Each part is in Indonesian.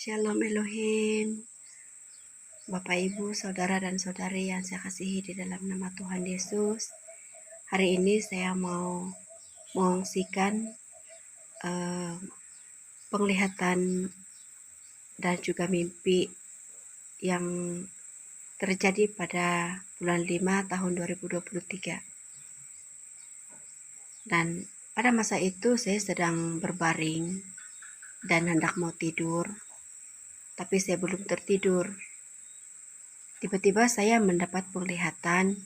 Shalom Elohim, Bapak Ibu, Saudara dan Saudari yang saya kasihi di dalam nama Tuhan Yesus. Hari ini saya mau mengungsikan penglihatan dan juga mimpi yang terjadi pada bulan 5 tahun 2023. Dan pada masa itu saya sedang berbaring dan hendak mau tidur, tapi saya belum tertidur. Tiba-tiba saya mendapat penglihatan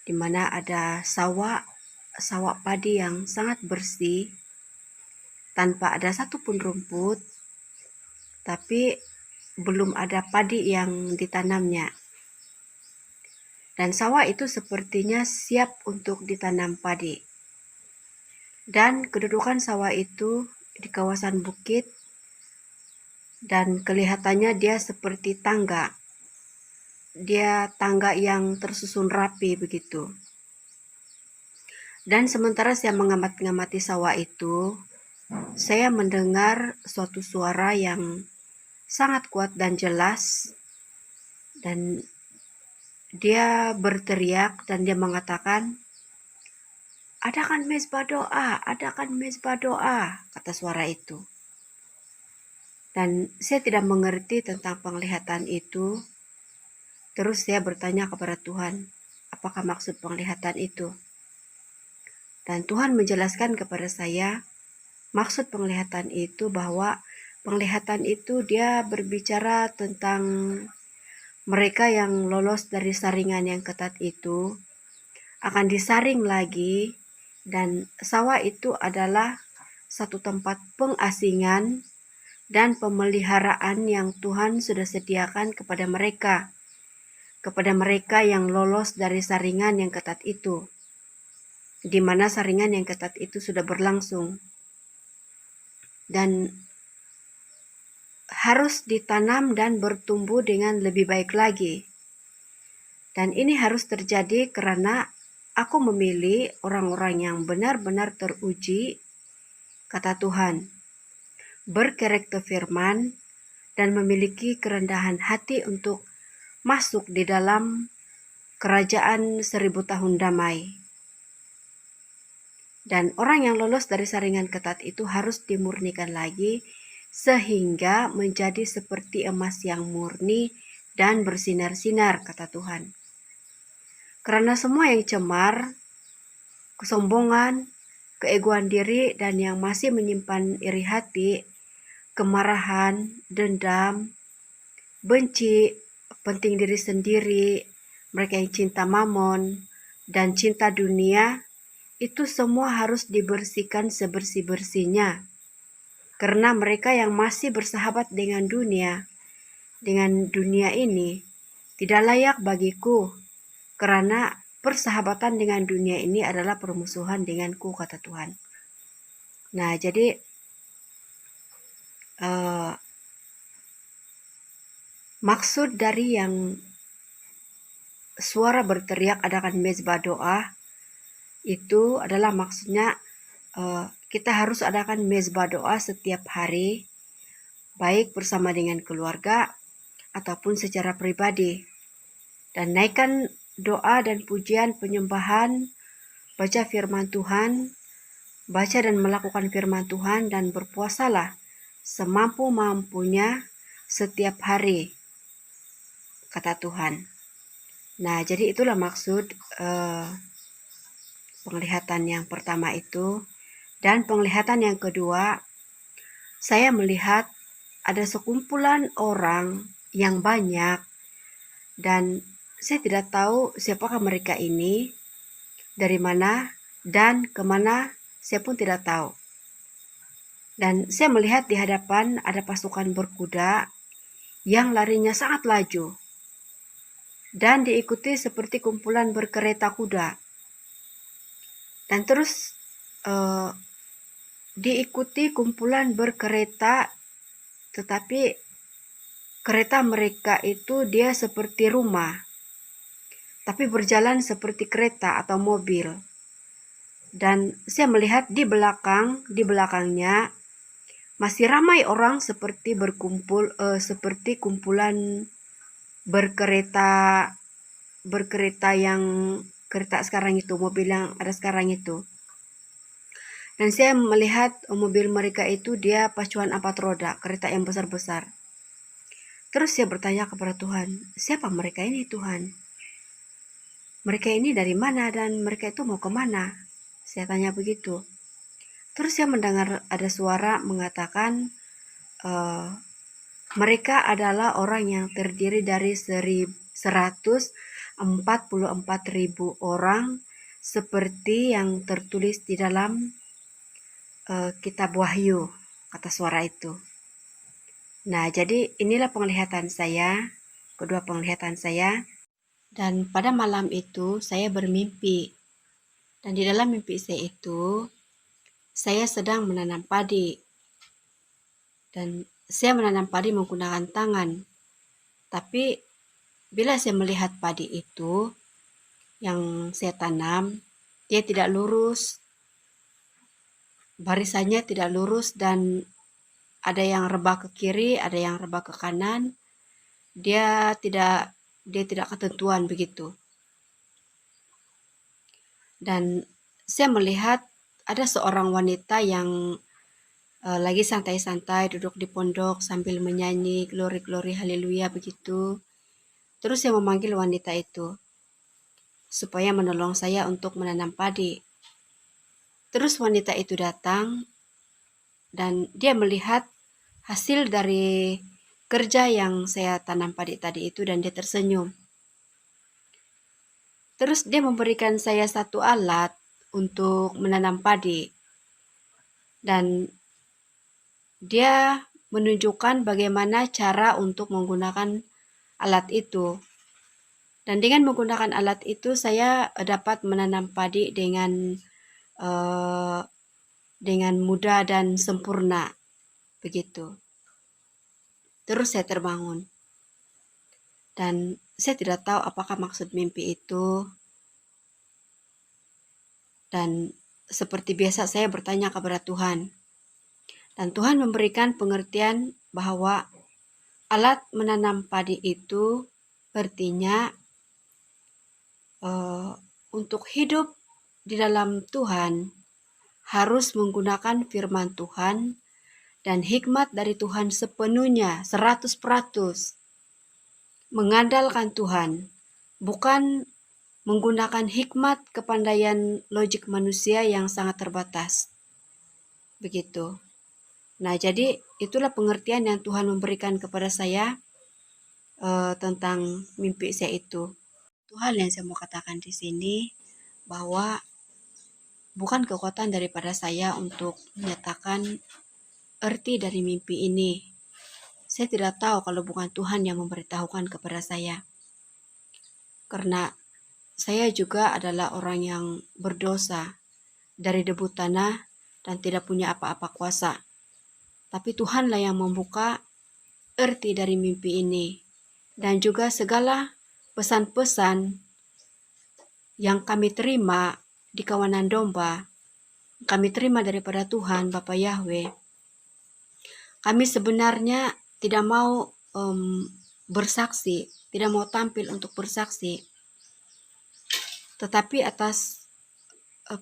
di mana ada sawah padi yang sangat bersih tanpa ada satupun rumput, tapi belum ada padi yang ditanamnya. Dan sawah itu sepertinya siap untuk ditanam padi. Dan kedudukan sawah itu di kawasan bukit dan kelihatannya dia seperti tangga. Dia tangga yang tersusun rapi begitu. Dan sementara saya mengamati sawah itu, saya mendengar suatu suara yang sangat kuat dan jelas, dan dia berteriak dan dia mengatakan, adakan mezbah doa, kata suara itu. Dan saya tidak mengerti tentang penglihatan itu. Terus saya bertanya kepada Tuhan, apakah maksud penglihatan itu? Dan Tuhan menjelaskan kepada saya, maksud penglihatan itu bahwa penglihatan itu dia berbicara tentang mereka yang lolos dari saringan yang ketat itu akan disaring lagi, dan sawah itu adalah satu tempat pengasingan dan pemeliharaan yang Tuhan sudah sediakan kepada mereka yang lolos dari saringan yang ketat itu, di mana saringan yang ketat itu sudah berlangsung dan harus ditanam dan bertumbuh dengan lebih baik lagi. Dan ini harus terjadi karena aku memilih orang-orang yang benar-benar teruji, kata Tuhan, berkarakter firman, dan memiliki kerendahan hati untuk masuk di dalam kerajaan 1000 tahun damai. Dan orang yang lolos dari saringan ketat itu harus dimurnikan lagi, sehingga menjadi seperti emas yang murni dan bersinar-sinar, kata Tuhan. Karena semua yang cemar, kesombongan, keegoan diri, dan yang masih menyimpan iri hati, kemarahan, dendam, benci, penting diri sendiri, mereka yang cinta mamon, dan cinta dunia, itu semua harus dibersihkan sebersih-bersihnya. Karena mereka yang masih bersahabat dengan dunia ini, tidak layak bagiku, karena persahabatan dengan dunia ini adalah permusuhan denganku, kata Tuhan. Nah, jadi maksud dari yang suara berteriak adakan mezbah doa, itu adalah maksudnya kita harus adakan mezbah doa setiap hari, baik bersama dengan keluarga ataupun secara pribadi. Dan naikkan doa dan pujian penyembahan, baca firman Tuhan, baca dan melakukan firman Tuhan, dan berpuasalah semampu-mampunya setiap hari, kata Tuhan. Nah, jadi itulah maksud penglihatan yang pertama itu. Dan penglihatan yang kedua, saya melihat ada sekumpulan orang yang banyak, dan saya tidak tahu siapakah mereka ini, dari mana dan kemana, saya pun tidak tahu. Dan saya melihat di hadapan ada pasukan berkuda yang larinya sangat laju, dan diikuti seperti kumpulan berkereta kuda. Dan terus diikuti kumpulan berkereta, tetapi kereta mereka itu dia seperti rumah, tapi berjalan seperti kereta atau mobil. Dan saya melihat di belakangnya Masih ramai orang seperti berkumpul, seperti kumpulan berkereta yang kereta sekarang itu, mobil yang ada sekarang itu. Dan saya melihat mobil mereka itu dia pacuan 4 roda, kereta yang besar-besar. Terus saya bertanya kepada Tuhan, siapa mereka ini Tuhan? Mereka ini dari mana dan mereka itu mau kemana? Saya tanya begitu. Terus saya mendengar ada suara mengatakan, mereka adalah orang yang terdiri dari 144.000 orang, seperti yang tertulis di dalam kitab Wahyu, kata suara itu. Nah, jadi inilah penglihatan saya, kedua penglihatan saya. Dan pada malam itu saya bermimpi. Dan di dalam mimpi saya itu, saya sedang menanam padi. Dan saya menanam padi menggunakan tangan. Tapi bila saya melihat padi itu, yang saya tanam, dia tidak lurus, barisannya tidak lurus, dan ada yang rebah ke kiri, ada yang rebah ke kanan. Dia tidak ketentuan begitu. Dan saya melihat ada seorang wanita yang lagi santai-santai duduk di pondok sambil menyanyi glory glory haleluya begitu. Terus saya memanggil wanita itu supaya menolong saya untuk menanam padi. Terus wanita itu datang dan dia melihat hasil dari kerja yang saya tanam padi tadi itu dan dia tersenyum. Terus dia memberikan saya satu alat untuk menanam padi. Dan dia menunjukkan bagaimana cara untuk menggunakan alat itu. Dan dengan menggunakan alat itu saya dapat menanam padi dengan mudah dan sempurna begitu. Terus saya terbangun. Dan saya tidak tahu apakah maksud mimpi itu. Dan seperti biasa saya bertanya kepada Tuhan. Dan Tuhan memberikan pengertian bahwa alat menanam padi itu artinya untuk hidup di dalam Tuhan harus menggunakan firman Tuhan dan hikmat dari Tuhan sepenuhnya, 100%. Mengandalkan Tuhan, bukan menggunakan hikmat kepandaian logik manusia yang sangat terbatas. Begitu. Nah, jadi itulah pengertian yang Tuhan memberikan kepada saya tentang mimpi saya itu. Itu hal yang saya mau katakan di sini, bahwa bukan kekuatan daripada saya untuk menyatakan arti dari mimpi ini. Saya tidak tahu kalau bukan Tuhan yang memberitahukan kepada saya. Karena saya juga adalah orang yang berdosa dari debu tanah dan tidak punya apa-apa kuasa. Tapi Tuhanlah yang membuka arti dari mimpi ini. Dan juga segala pesan-pesan yang kami terima di kawanan domba, kami terima daripada Tuhan Bapa Yahweh. Kami sebenarnya tidak mau bersaksi, tidak mau tampil untuk bersaksi. Tetapi atas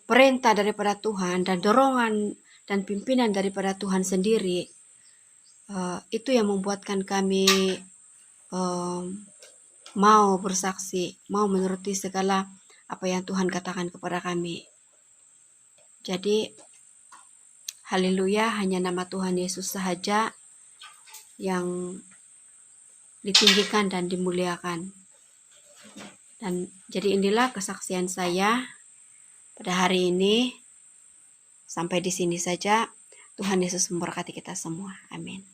perintah daripada Tuhan dan dorongan dan pimpinan daripada Tuhan sendiri, itu yang membuatkan kami mau bersaksi, mau menuruti segala apa yang Tuhan katakan kepada kami. Jadi, haleluya, hanya nama Tuhan Yesus sahaja yang ditinggikan dan dimuliakan. Dan jadi inilah kesaksian saya pada hari ini. Sampai di sini saja. Tuhan Yesus memberkati kita semua. Amin.